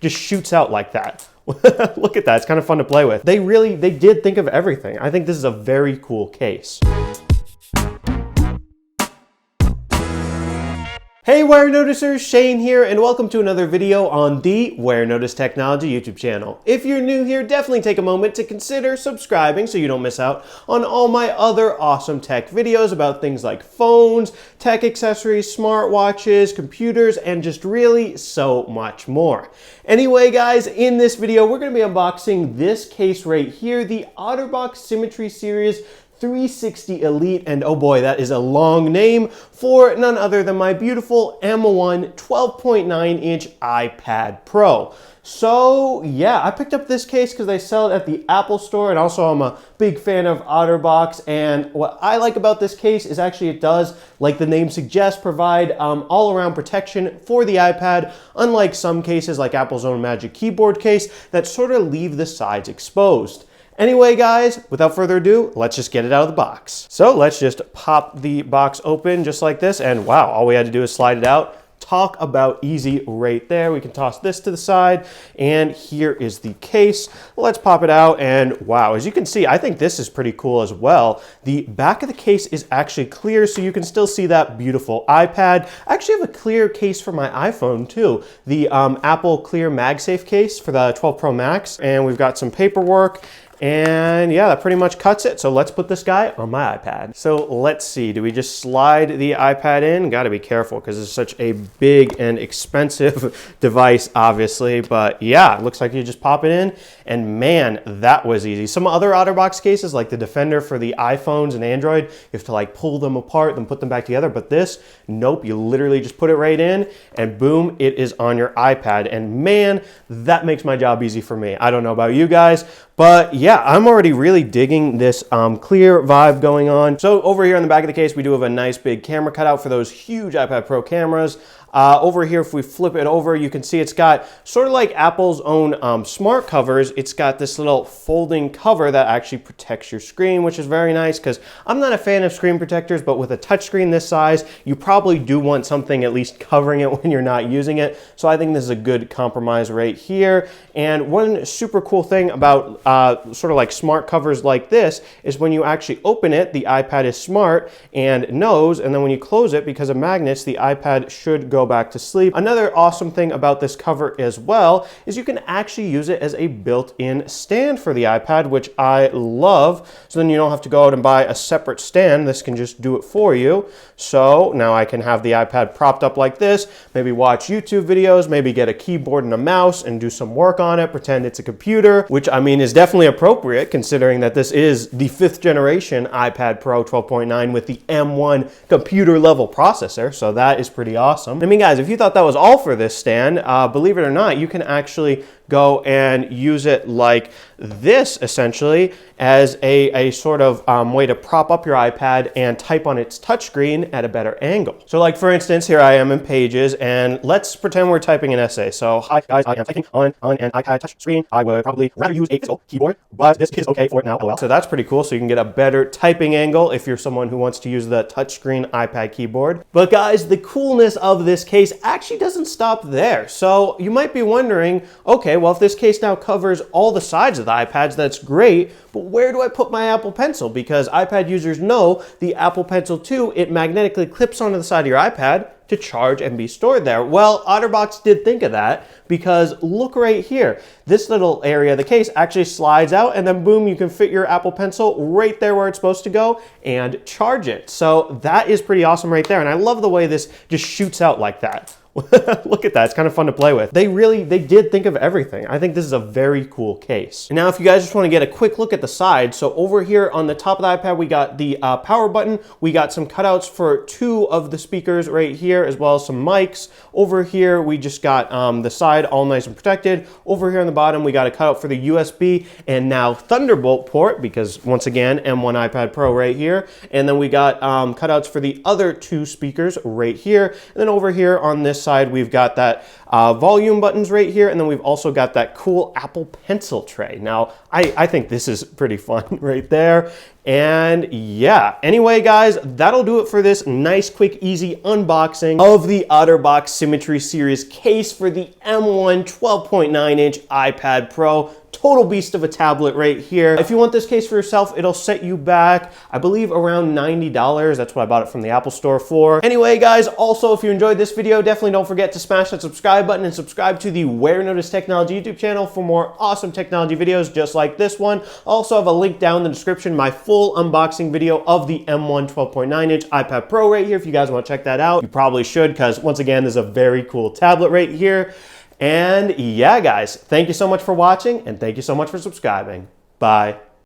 just shoots out like that. Look at that, it's kind of fun to play with. They did think of everything. I think this is a very cool case. Hey Warenoticers, Shane here, and welcome to another video on the Warenotice Technology YouTube channel. If you're new here, definitely take a moment to consider subscribing so you don't miss out on all my other awesome tech videos about things like phones, tech accessories, smartwatches, computers, and just really so much more. Anyway guys, in this video we're going to be unboxing this case right here, the OtterBox Symmetry Series 360 Elite, and oh boy, that is a long name for none other than my beautiful M1 12.9-inch iPad Pro. So yeah, I picked up this case because they sell it at the Apple Store, and also I'm a big fan of OtterBox, and what I like about this case is actually it does, like the name suggests, provide all-around protection for the iPad, unlike some cases like Apple's own Magic Keyboard case that sort of leave the sides exposed. Anyway guys, without further ado, let's just get it out of the box. So let's just pop the box open just like this, and wow, all we had to do is slide it out. Talk about easy right there. We can toss this to the side, and here is the case. Let's pop it out, and wow, as you can see, I think this is pretty cool as well. The back of the case is actually clear, so you can still see that beautiful iPad. I actually have a clear case for my iPhone too, the Apple Clear MagSafe case for the 12 Pro Max, and we've got some paperwork. And yeah, that pretty much cuts it. So let's put this guy on my iPad. So let's see, do we just slide the iPad in? Gotta be careful because it's such a big and expensive device, obviously. But yeah, it looks like you just pop it in, and man, that was easy. Some other OtterBox cases, like the Defender for the iPhones and Android, you have to like pull them apart, then put them back together. But this, nope, you literally just put it right in, and boom, it is on your iPad. And man, that makes my job easy for me. I don't know about you guys, but yeah, I'm already really digging this clear vibe going on. So over here on the back of the case, we do have a nice big camera cutout for those huge iPad Pro cameras. Over here, if we flip it over, you can see it's got sort of like Apple's own smart covers. It's got this little folding cover that actually protects your screen, which is very nice because I'm not a fan of screen protectors, but with a touchscreen this size, you probably do want something at least covering it when you're not using it. So I think this is a good compromise right here. And one super cool thing about sort of like smart covers like this is when you actually open it, the iPad is smart and knows, and then when you close it, because of magnets, the iPad should go back to sleep. Another awesome thing about this cover as well is you can actually use it as a built-in stand for the iPad, which I love. So then you don't have to go out and buy a separate stand. This can just do it for you. So now I can have the iPad propped up like this, maybe watch YouTube videos, maybe get a keyboard and a mouse and do some work on it, pretend it's a computer, which I mean is definitely appropriate considering that this is the 5th generation iPad Pro 12.9 with the M1 computer level processor. So that is pretty awesome. I mean, guys, if you thought that was all for this stand, believe it or not, you can actually go and use it like this, essentially, as a sort of way to prop up your iPad and type on its touchscreen at a better angle. So like, for instance, here I am in Pages, and let's pretend we're typing an essay. So, hi guys, I am typing on an iPad touchscreen. I would probably rather use a physical keyboard, but this is okay for it now, lol. So that's pretty cool. So you can get a better typing angle if you're someone who wants to use the touchscreen iPad keyboard. But guys, the coolness of this case actually doesn't stop there. So you might be wondering, okay, well, if this case now covers all the sides of the iPads, that's great, but where do I put my Apple Pencil? Because iPad users know the Apple Pencil 2, it magnetically clips onto the side of your iPad to charge and be stored there. Well, OtterBox did think of that because look right here. This little area of the case actually slides out, and then boom, you can fit your Apple Pencil right there where it's supposed to go and charge it. So that is pretty awesome right there. And I love the way this just shoots out like that. Look at that, it's kind of fun to play with. They did think of everything. I think this is a very cool case. And now if you guys just want to get a quick look at the side, so over here on the top of the iPad, we got the power button. We got some cutouts for 2 of the speakers right here, as well as some mics. Over here, we just got the side all nice and protected. Over here on the bottom, we got a cutout for the USB and now Thunderbolt port, because once again, M1 iPad Pro right here. And then we got cutouts for the other 2 speakers right here. And then over here on this this side, we've got that volume buttons right here, and then we've also got that cool Apple Pencil tray. Now, I think this is pretty fun right there. And yeah, anyway, guys, that'll do it for this nice, quick, easy unboxing of the OtterBox Symmetry Series case for the M1 12.9-inch iPad Pro. Total beast of a tablet right here. If you want this case for yourself, it'll set you back, I believe, around $90. That's what I bought it from the Apple Store for. Anyway, guys, also, if you enjoyed this video, definitely don't forget to smash that subscribe button and subscribe to the Warenotice Technology YouTube channel for more awesome technology videos just like this one. Also, have a link down in the description, my full unboxing video of the M1 12.9-inch iPad Pro right here. If you guys want to check that out, you probably should, because once again, there's a very cool tablet right here. And yeah, guys, thank you so much for watching, and thank you so much for subscribing. Bye.